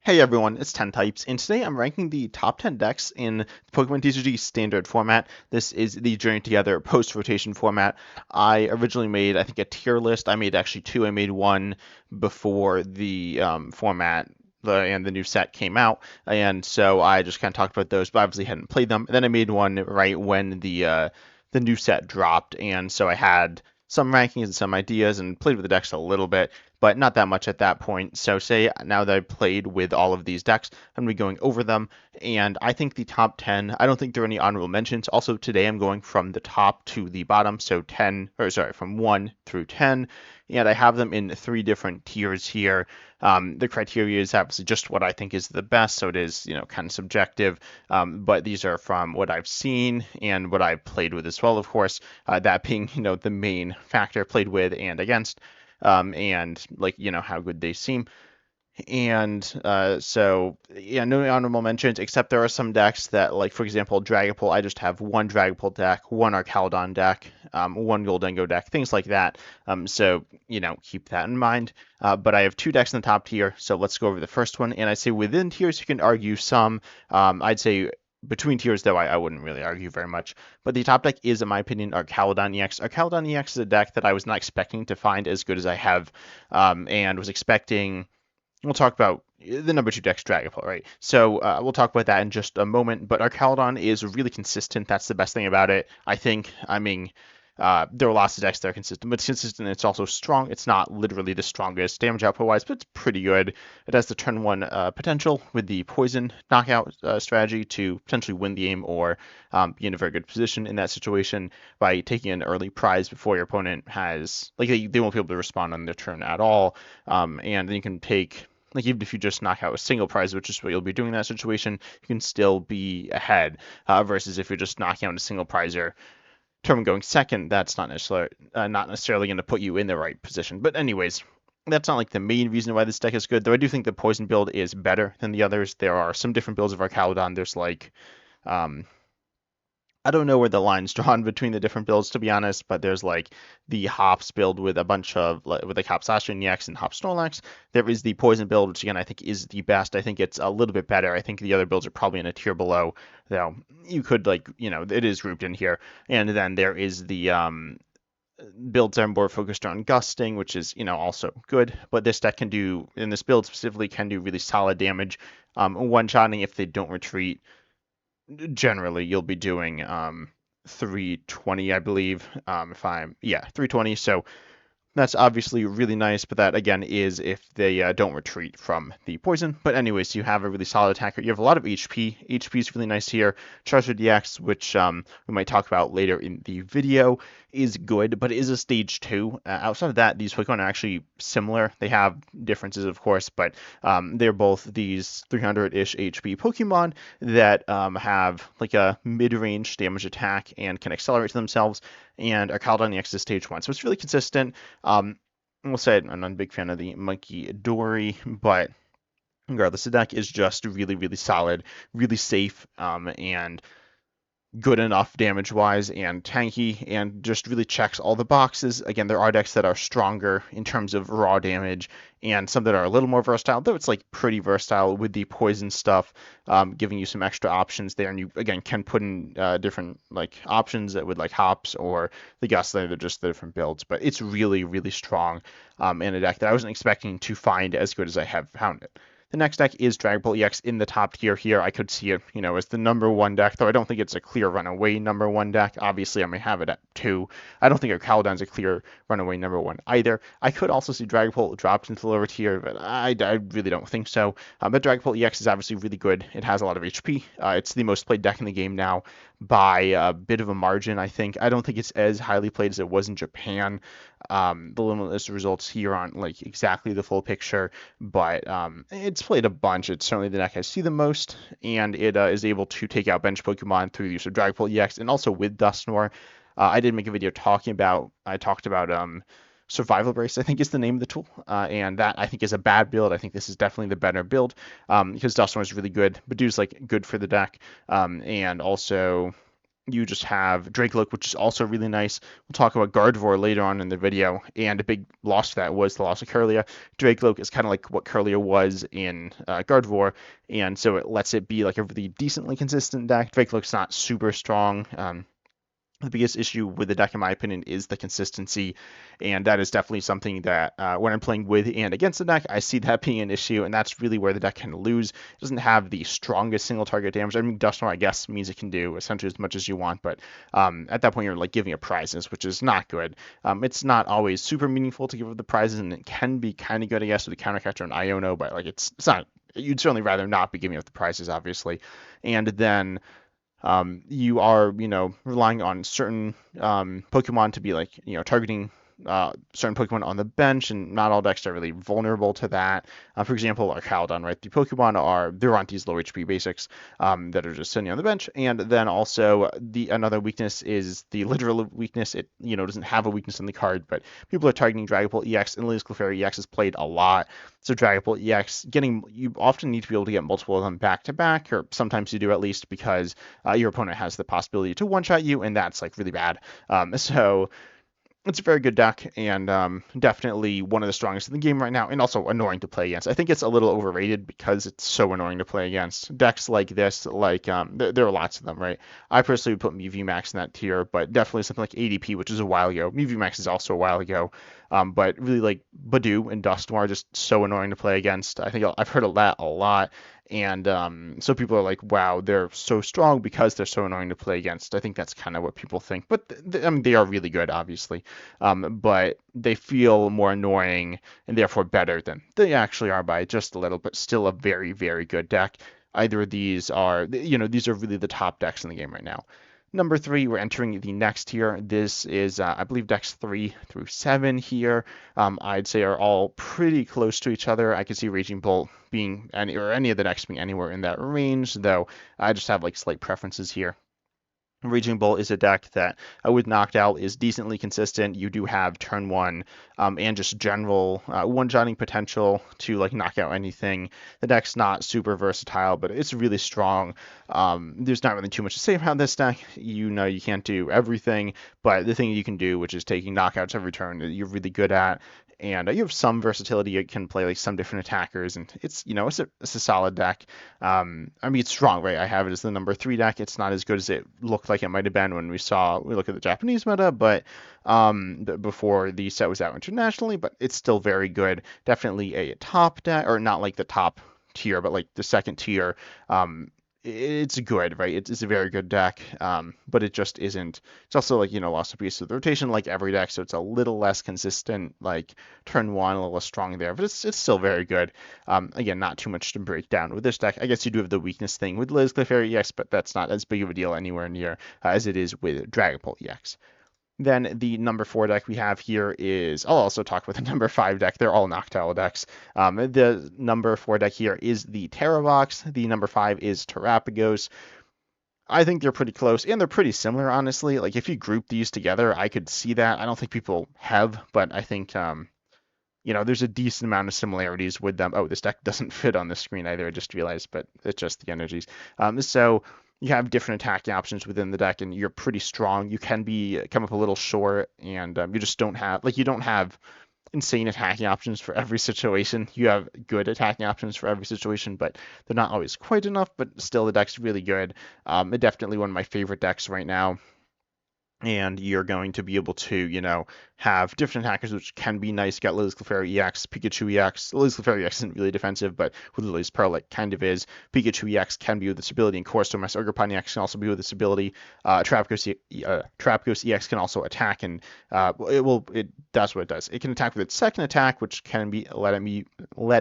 Hey everyone, it's 10 Types, and today I'm ranking the top 10 decks in Pokemon TCG standard format. This is the Journey Together post-rotation format. I originally made, I think, a tier list. I made actually two. I made one before the format and the new set came out, and so I just kind of talked about those, but obviously hadn't played them. And then I made one right when the new set dropped, and so I had some rankings and some ideas and played with the decks a little bit, but not that much at that point. So say now that I've played with all of these decks, I'm going to be going over them, and I think the top 10, I don't think there are any honorable mentions. Also today I'm going from the top to the bottom, so 10, or sorry, from 1 through 10, and I have them in three different tiers here. The criteria is obviously just what I think is the best, so it is, kind of subjective, but these are from what I've seen and what I've played with as well, of course, that being, the main factor played with and against, and like, how good they seem. And so, yeah, no honorable mentions, except there are some decks that, like, for example, Dragapult, I just have one Dragapult deck, one Archaludon deck, one Gholdengo deck, things like that. So, keep that in mind. But I have two decks in the top tier, so let's go over the first one. And I say within tiers, you can argue some. I'd say between tiers, though, I wouldn't really argue very much. But the top deck is, in my opinion, Archaludon EX. Archaludon EX is a deck that I was not expecting to find as good as I have, and was expecting. We'll talk about the number two deck's Dragapult, right? So we'll talk about that in just a moment. But Archaludon is really consistent. That's the best thing about it, I think. I mean, there are lots of decks that are consistent, but it's consistent. It's also strong. It's not literally the strongest damage output wise, but it's pretty good. It has the turn one potential with the poison knockout strategy to potentially win the game or be in a very good position in that situation by taking an early prize before your opponent has, like, they won't be able to respond on their turn at all. And then you can take, like, even if you just knock out a single prize, which is what you'll be doing in that situation, you can still be ahead. Versus if you're just knocking out a single prizer, turn going second, that's not necessarily going to put you in the right position. But anyways, that's not like the main reason why this deck is good. Though I do think the poison build is better than the others. There are some different builds of Archaludon. There's like um, I don't know where the line's drawn between the different builds, to be honest, but there's like the Hops build with a bunch of, with like Hops Astron EX and Hops Snorlax. There is the Poison build, which again I think is the best. I think it's a little bit better. I think the other builds are probably in a tier below, though you could, like, it is grouped in here. And then there is the builds that are more focused on gusting, which is, also good. But this deck can do, in this build specifically, can do really solid damage. One-shotting if they don't retreat. Generally you'll be doing 320, I believe. If I'm, yeah, 320. So that's obviously really nice, but that again is if they don't retreat from the poison. But anyways, you have a really solid attacker. You have a lot of HP. HP is really nice here. Charizard DX, which we might talk about later in the video, is good, but it is a stage 2. Outside of that, these Pokemon are actually similar. They have differences, of course, but they're both these 300-ish HP Pokemon that have like a mid-range damage attack and can accelerate to themselves, and are called on the X is stage 1. So it's really consistent. We'll say I'm not a big fan of the Monkey Dory, but regardless, the deck is just really, really solid, really safe, and good enough damage wise and tanky, and just really checks all the boxes. Again, there are decks that are stronger in terms of raw damage and some that are a little more versatile, though it's like pretty versatile with the poison stuff, giving you some extra options there. And you again can put in different like options that would, like, Hops or the Gust. They're just the different builds, but it's really, really strong in a deck that I wasn't expecting to find as good as I have found it. The next deck is Dragapult EX in the top tier here. I could see it, as the number one deck, though I don't think it's a clear runaway number one deck. Obviously, I may have it at 2. I don't think Archaludon's a clear runaway number 1 either. I could also see Dragapult dropped into the lower tier, but I really don't think so. But Dragapult EX is obviously really good. It has a lot of HP. It's the most played deck in the game now by a bit of a margin, I think. I don't think it's as highly played as it was in Japan. The limitless results here aren't like exactly the full picture, but it's played a bunch. It's certainly the deck I see the most, and it is able to take out bench Pokemon through the use of Dragapult EX and also with Dusknoir. I did make a video I talked about Survival Brace, I think is the name of the tool, and that I think is a bad build. I think this is definitely the better build, because Dusknoir is really good. Badoo's like good for the deck, and also you just have Drakeloak, which is also really nice. We'll talk about Gardevoir later on in the video, and a big loss to that was the loss of Kirlia. Drakeloak is kind of like what Kirlia was in Gardevoir, and so it lets it be like a really decently consistent deck. Drakeloak's not super strong. The biggest issue with the deck, in my opinion, is the consistency, and that is definitely something that when I'm playing with and against the deck, I see that being an issue, and that's really where the deck can lose. It doesn't have the strongest single target damage. I mean, Dusknoir, I guess, means it can do essentially as much as you want, but at that point, you're like giving up prizes, which is not good. It's not always super meaningful to give up the prizes, and it can be kind of good, I guess, with a countercharge on Iono, but like it's not. You'd certainly rather not be giving up the prizes, obviously, and then you are, relying on certain Pokemon to be like, targeting certain Pokemon on the bench, and not all decks are really vulnerable to that. For example, our Caledon, right? The Pokemon there aren't these low HP basics that are just sitting on the bench, and then also another weakness is the literal weakness. It doesn't have a weakness in the card, but people are targeting Dragapult EX, and Liz Clefairy EX is played a lot. So Dragapult EX, you often need to be able to get multiple of them back to back, or sometimes you do at least, because your opponent has the possibility to one-shot you, and that's like really bad. So it's a very good deck, and definitely one of the strongest in the game right now, and also annoying to play against. I think it's a little overrated because it's so annoying to play against. Decks like this, like there are lots of them, right? I personally would put VMAX in that tier, but definitely something like ADP, which is a while ago. VMAX is also a while ago, but really like Badoo and Dusknoir are just so annoying to play against. I think I've heard of that a lot. And so people are like, wow, they're so strong because they're so annoying to play against. I think that's kind of what people think. But I mean, they are really good, obviously. But they feel more annoying and therefore better than they actually are by just a little, but still a very, very good deck. Either of these are, these are really the top decks in the game right now. Number 3, we're entering the next tier. This is, I believe, decks 3 through 7 here. I'd say are all pretty close to each other. I could see Raging Bolt being any of the decks being anywhere in that range, though I just have like slight preferences here. Raging Bolt is a deck that, with Noctowl, is decently consistent. You do have turn 1 and just general one-shotting potential to like knock out anything. The deck's not super versatile, but it's really strong. There's not really too much to say about this deck. You can't do everything, but the thing you can do, which is taking knockouts every turn, you're really good at. And you have some versatility. You can play like some different attackers, and it's a solid deck. I mean, it's strong, right? I have it as the number 3 deck. It's not as good as it looked like it might have been when we look at the Japanese meta, but before the set was out internationally. But it's still very good. Definitely a top deck, or not like the top tier, but like the second tier. It's good, right? It's a very good deck, but it just isn't. It's also like lost a piece of the rotation like every deck, so it's a little less consistent. Like turn 1, a little less strong there, but it's still very good. Again, not too much to break down with this deck. I guess you do have the weakness thing with Liz Clefairy EX, but that's not as big of a deal anywhere near as it is with Dragapult EX. Then the number 4 deck we have here is, I'll also talk about the number 5 deck. They're all Noctowl decks. The number 4 deck here is the Terravox. The number 5 is Terapagos. I think they're pretty close, and they're pretty similar, honestly. Like, if you group these together, I could see that. I don't think people have, but I think, there's a decent amount of similarities with them. Oh, this deck doesn't fit on the screen either, I just realized, but it's just the energies. So you have different attacking options within the deck, and you're pretty strong. You can come up a little short, and you just don't have insane attacking options for every situation. You have good attacking options for every situation, but they're not always quite enough. But still, the deck's really good. Definitely one of my favorite decks right now. And you're going to be able to, have different attackers, which can be nice. You got Lily's Clefairy EX, Pikachu EX. Lily's Clefairy EX isn't really defensive, but with Lily's Pearl, it kind of is. Pikachu EX can be with this ability, and Corsomas Ogerpon EX can also be with this ability. Trapgos EX can also attack, and that's what it does. It can attack with its second attack, which can let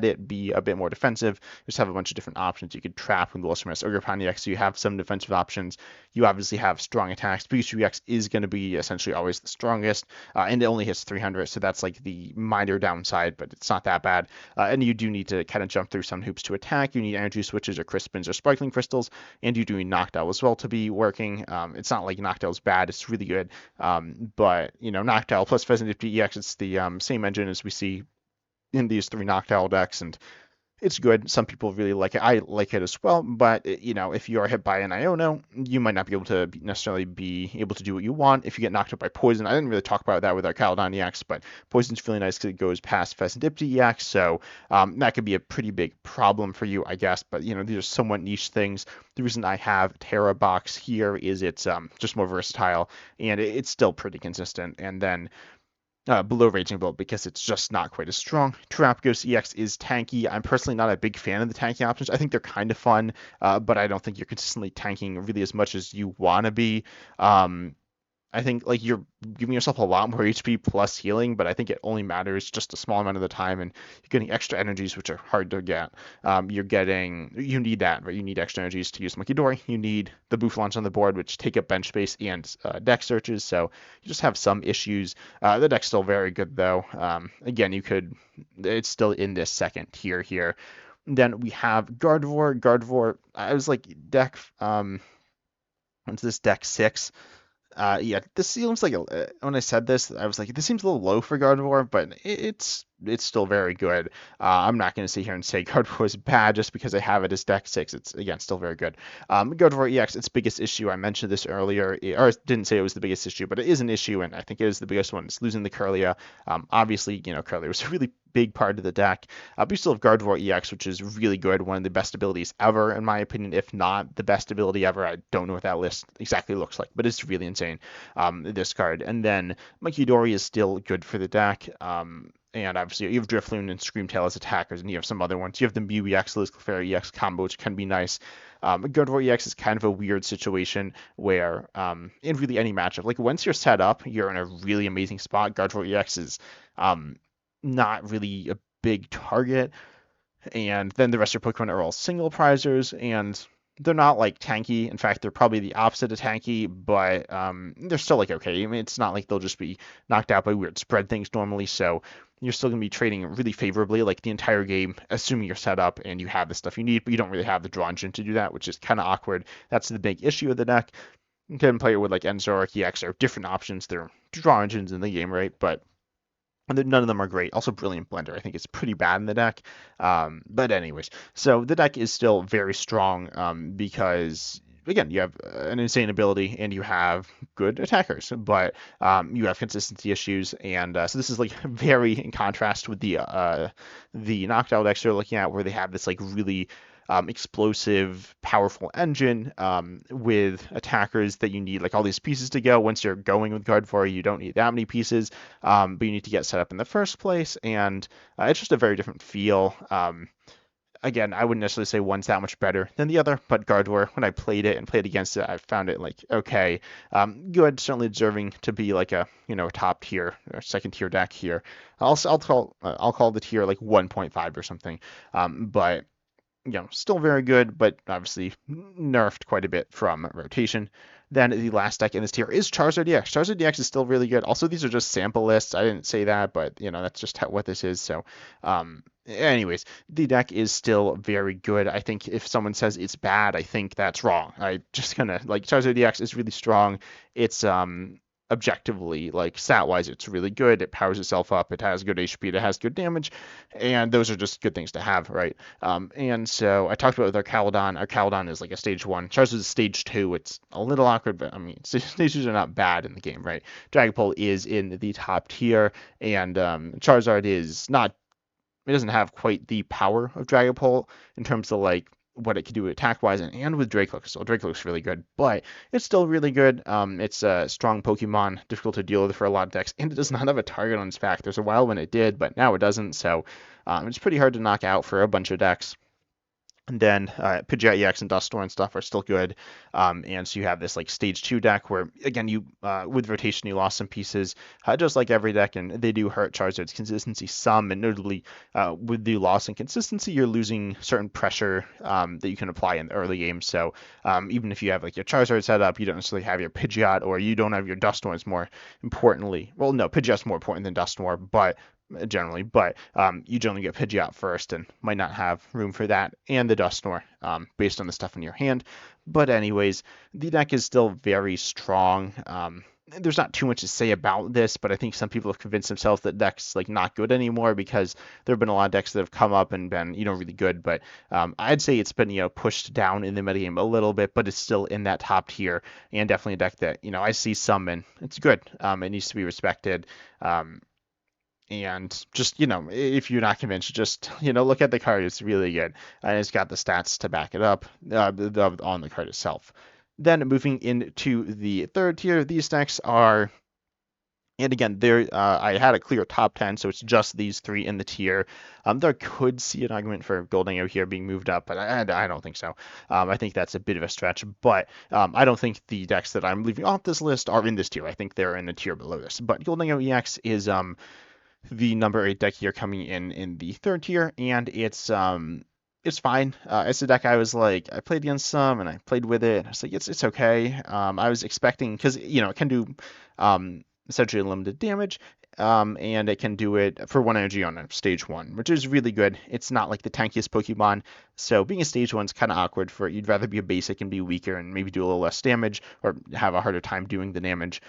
it be a bit more defensive. Just have a bunch of different options. You could trap with Corsomas Ogerpon EX, so you have some defensive options. You obviously have strong attacks. Pikachu EX is going to be essentially always the strongest, and it only hits 300, so that's like the minor downside, but it's not that bad. And you do need to kind of jump through some hoops to attack. You need energy switches or Crispins or Sparkling Crystals, and you do need Noctowl as well to be working. It's not like Noctowl's bad, it's really good, but Noctowl plus Pheasant EX, it's the same engine as we see in these 3 Noctowl decks, and It's good. Some people really like it. I like it as well. But if you are hit by an Iono, you might not be able to necessarily be able to do what you want. If you get knocked out by poison, I didn't really talk about that with our Caledon EX, but poison's really nice because it goes past Pheasantipede EX, so that could be a pretty big problem for you, I guess. But these are somewhat niche things. The reason I have Terra Box here is it's just more versatile, and it's still pretty consistent. And then below Raging Bolt because it's just not quite as strong. Terapagos EX is tanky. I'm personally not a big fan of the tanking options. I think they're kind of fun, but I don't think you're consistently tanking really as much as you want to be. I think like you're giving yourself a lot more HP plus healing, but I think it only matters just a small amount of the time, and you're getting extra energies, which are hard to get. You need that, right? You need extra energies to use Munkidori. You need the Bouffalons on the board, which take up bench space and deck searches, so you just have some issues. The deck's still very good though. Again, it's still in this second tier here. Then we have Gardevoir. Gardevoir, I was like what's this, deck 6? Yeah, this seems like when I said this, I was like, this seems a little low for Gardevoir, but it's still very good. I'm not going to sit here and say Gardevoir is bad just because I have it as deck 6. It's again still very good. Gardevoir EX, its biggest issue, I mentioned this earlier, or I didn't say it was the biggest issue, but it is an issue, and I think it is the biggest one. It's losing the Kirlia. Obviously, Kirlia was a really big part of the deck. But you still have Gardevoir EX, which is really good, one of the best abilities ever, in my opinion, if not the best ability ever. I don't know what that list exactly looks like, but it's really insane, this card. And then Munkidori is still good for the deck. And obviously you have Drifloon and Screamtail as attackers, and you have some other ones. You have the Mew EX, Liz Clefairy EX combo, which can be nice. Gardevoir EX is kind of a weird situation where in really any matchup, like once you're set up, you're in a really amazing spot. Gardevoir EX is not really a big target, and then the rest of your Pokemon are all single prizers, and they're not like tanky. In fact, they're probably the opposite of tanky, but they're still like okay. I mean, it's not like they'll just be knocked out by weird spread things normally, so you're still going to be trading really favorably like the entire game, assuming you're set up and you have the stuff you need, but you don't really have the draw engine to do that, which is kind of awkward. That's the big issue of the deck. You can play it with like Enzor, EX, or different options. There are draw engines in the game, right? But none of them are great. Also, Brilliant Blender, I think it's pretty bad in the deck. But anyways, so the deck is still very strong because, again, you have an insane ability and you have good attackers, but you have consistency issues. And so this is like very in contrast with the knocked out decks you're looking at, where they have this like really explosive, powerful engine with attackers that you need like all these pieces to go. Once you're going with Gardevoir, you don't need that many pieces, but you need to get set up in the first place, and it's just a very different feel. Again, I wouldn't necessarily say one's that much better than the other, but Gardevoir, when I played it and played against it, I found it like okay, good, certainly deserving to be like a top tier or second tier deck here. I'll call the tier like 1.5 or something, but still very good, but obviously nerfed quite a bit from rotation. Then the last deck in this tier is Charizard EX. Charizard EX is still really good. Also, these are just sample lists. I didn't say that, but that's just what this is. So, anyways, the deck is still very good. I think if someone says it's bad, I think that's wrong. I just gonna like Charizard EX is really strong. It's objectively, like stat-wise, it's really good. It powers itself up. It has good HP. It has good damage, and those are just good things to have, right? And so I talked about with our Caledon. Our Caledon is like a stage 1. Charizard is stage 2. It's a little awkward, but I mean, stages are not bad in the game, right? Dragapult is in the top tier, and Charizard is not. It doesn't have quite the power of Dragapult in terms of like what it can do attack wise and with Drakelook. So Drakelook's really good, but it's still really good. It's a strong Pokemon, difficult to deal with for a lot of decks, and it does not have a target on its back. There's a while when it did, but now it doesn't. So it's pretty hard to knock out for a bunch of decks. And then Pidgeot EX and Dusknoir and stuff are still good. And so you have this like stage 2 deck where, again, you with rotation, you lost some pieces, just like every deck, and they do hurt Charizard's consistency some. And notably, with the loss in consistency, you're losing certain pressure that you can apply in the early game. So even if you have like your Charizard set up, you don't necessarily have your Pidgeot, or you don't have your Dusknoir. More importantly, well, no, Pidgeot's more important than Dusknoir, but generally, but you generally get Pidgeot first and might not have room for that and the Dusknoir based on the stuff in your hand. But anyways, the deck is still very strong. there's not too much to say about this, but I think some people have convinced themselves that deck's like not good anymore because there have been a lot of decks that have come up and been, really good. But I'd say it's been, pushed down in the metagame a little bit, but it's still in that top tier and definitely a deck that, I see some and it's good. It needs to be respected. Um, and just, if you're not convinced, just, look at the card. It's really good. And it's got the stats to back it up on the card itself. Then moving into the third tier, these decks are, and again, there I had a clear top 10, so it's just these three in the tier. There could see an argument for Gholdengo here being moved up, but I don't think so. I think that's a bit of a stretch, but I don't think the decks that I'm leaving off this list are in this tier. I think they're in the tier below this. But Gholdengo EX is the number 8 deck here coming in the third tier, and it's fine. It's a deck I was like, I played against some and I played with it. And I was like, it's okay. I was expecting, because it can do essentially unlimited damage, and it can do it for 1 energy on a stage 1, which is really good. It's not like the tankiest Pokemon, so being a stage 1 is kind of awkward for it. You'd rather be a basic and be weaker and maybe do a little less damage or have a harder time doing the damage.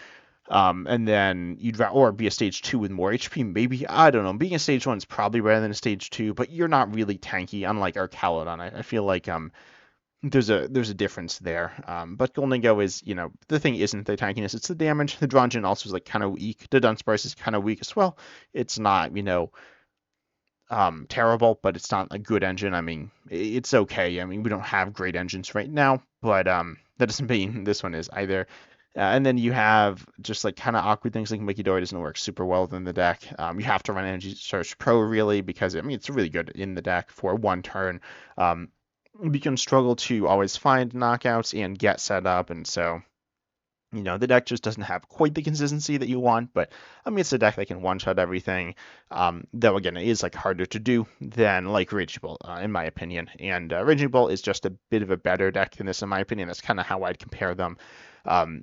And then or be a stage 2 with more HP, maybe. I don't know. Being a stage 1 is probably better than a stage 2, but you're not really tanky, unlike Archaludon. I feel like there's a difference there. But Gholdengo is, the thing isn't the tankiness, it's the damage. The Dronjin also is like kind of weak. The Dunsparce is kind of weak as well. It's not, terrible, but it's not a good engine. I mean, it's okay. I mean, we don't have great engines right now, but that doesn't mean this one is either. And then you have just like kind of awkward things like Mikidori doesn't work super well within the deck. You have to run Energy Search Pro really because it's really good in the deck for 1 turn. You can struggle to always find knockouts and get set up, and so the deck just doesn't have quite the consistency that you want. But it's a deck that can one-shot everything. Though again, it is like harder to do than like Raging Bolt, in my opinion. And Raging Bolt is just a bit of a better deck than this, in my opinion. That's kind of how I'd compare them.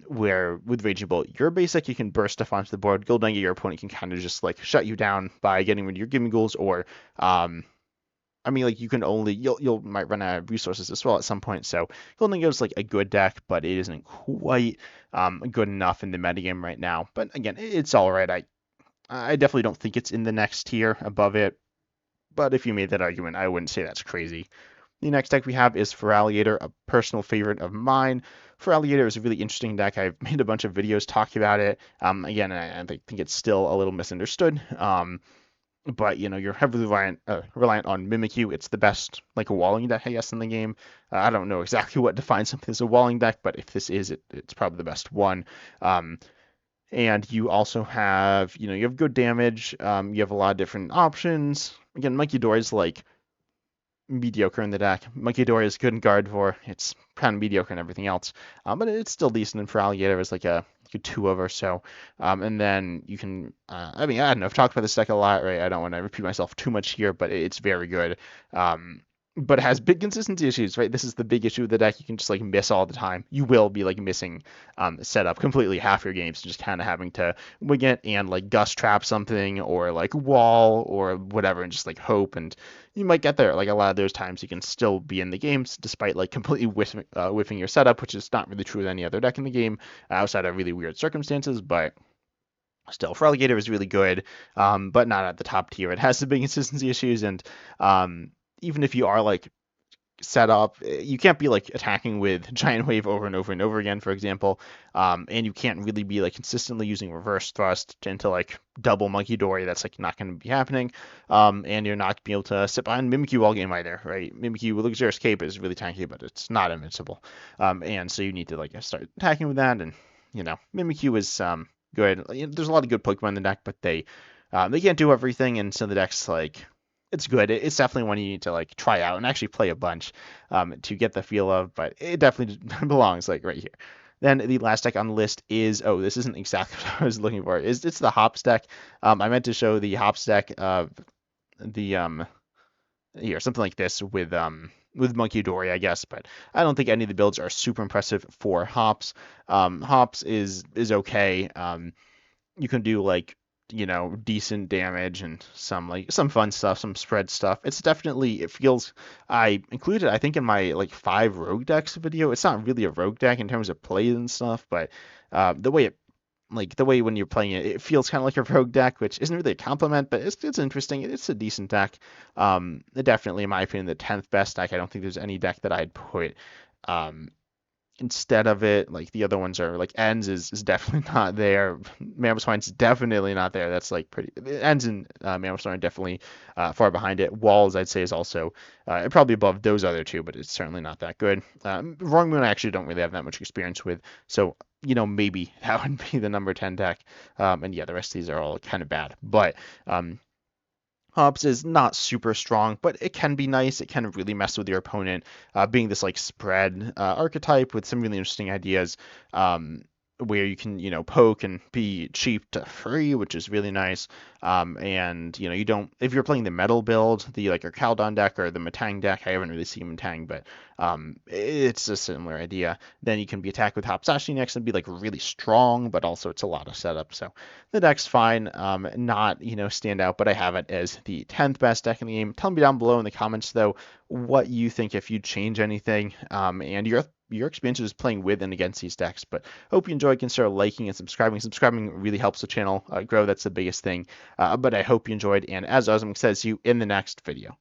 Where with Raging Bolt, you're basic, you can burst stuff onto the board. Gholdengo, your opponent can kind of just like shut you down by getting rid of your Gimmighoulds, or like you can only you'll might run out of resources as well at some point. So Gholdengo is like a good deck, but it isn't quite good enough in the metagame right now. But again, it's all right. I definitely don't think it's in the next tier above it. But if you made that argument, I wouldn't say that's crazy. The next deck we have is Feraligatr, a personal favorite of mine. Feraligatr is a really interesting deck. I've made a bunch of videos talking about it. Again, I think it's still a little misunderstood. But you're heavily reliant on Mimikyu. It's the best like a walling deck, I guess, in the game. I don't know exactly what defines something as a walling deck, but if this is it, it's probably the best one. And you also have, you have good damage. You have a lot of different options. Again, Mikidori is like mediocre in the deck. Mikidori is good in Gardevoir. It's kind of mediocre in everything else, but it's still decent. And Feraligatr is like a 2 of or so. And then you can, I don't know, I've talked about this deck a lot, right? I don't want to repeat myself too much here, but it's very good. But it has big consistency issues, right? This is the big issue with the deck. You can just like miss all the time. You will be like missing setup completely half your games, just kind of having to wing it and like gust trap something or like wall or whatever and just like hope. And you might get there. Like a lot of those times you can still be in the games despite like completely whiffing your setup, which is not really true with any other deck in the game outside of really weird circumstances. But still, Feraligatr is really good, but not at the top tier. It has some big consistency issues, and even if you are like set up, you can't be like attacking with Giant Wave over and over and over again, for example, and you can't really be like consistently using Reverse Thrust into like double Mikidori. That's like not going to be happening, and you're not going to be able to sit behind Mimikyu all game either, right? Mimikyu with Luxurious Cape is really tanky, but it's not invincible, and so you need to like start attacking with that, and Mimikyu is good. There's a lot of good Pokemon in the deck, but they can't do everything, and so the deck's like, it's good. It's definitely one you need to like try out and actually play a bunch to get the feel of, but it definitely belongs like right here. Then the last deck on the list is, this isn't exactly what I was looking for. It's the Hops deck. I meant to show the Hops deck of the here, something like this with Munkidori, I guess, but I don't think any of the builds are super impressive for Hops. Hops is okay. You can do like decent damage and some fun stuff, some spread stuff. It feels, I included, I think, in my like 5 rogue decks video. It's not really a rogue deck in terms of plays and stuff, but the way it like the way when you're playing it, it feels kind of like a rogue deck, which isn't really a compliment, but it's interesting. It's a decent deck. Definitely, in my opinion, the 10th best deck. I don't think there's any deck that I'd put um, instead of it. Like the other ones are like ends is definitely not there. Mammoth Swine's definitely not there. That's like pretty ends and Mammoth Swine are definitely far behind it. Walls I'd say is also probably above those other two, but it's certainly not that good. Roaring Moon I actually don't really have that much experience with, so maybe that would be the number 10 deck. And yeah, the rest of these are all kind of bad, but Hobbs is not super strong, but it can be nice. It can really mess with your opponent, being this like spread archetype with some really interesting ideas, where you can, poke and be cheap to free, which is really nice. And you don't, if you're playing the metal build, the like your Kaldon deck or the Matang deck, I haven't really seen Matang, but it's a similar idea. Then you can be attacked with Hopsashi next and be like really strong, but also it's a lot of setup. So the deck's fine, not stand out, but I have it as the 10th best deck in the game. Tell me down below in the comments though what you think, if you change anything, and your experience is playing with and against these decks. But hope you enjoyed. Consider liking and subscribing. Subscribing really helps the channel grow. That's the biggest thing. But I hope you enjoyed, and as always, I'm excited to see you in the next video.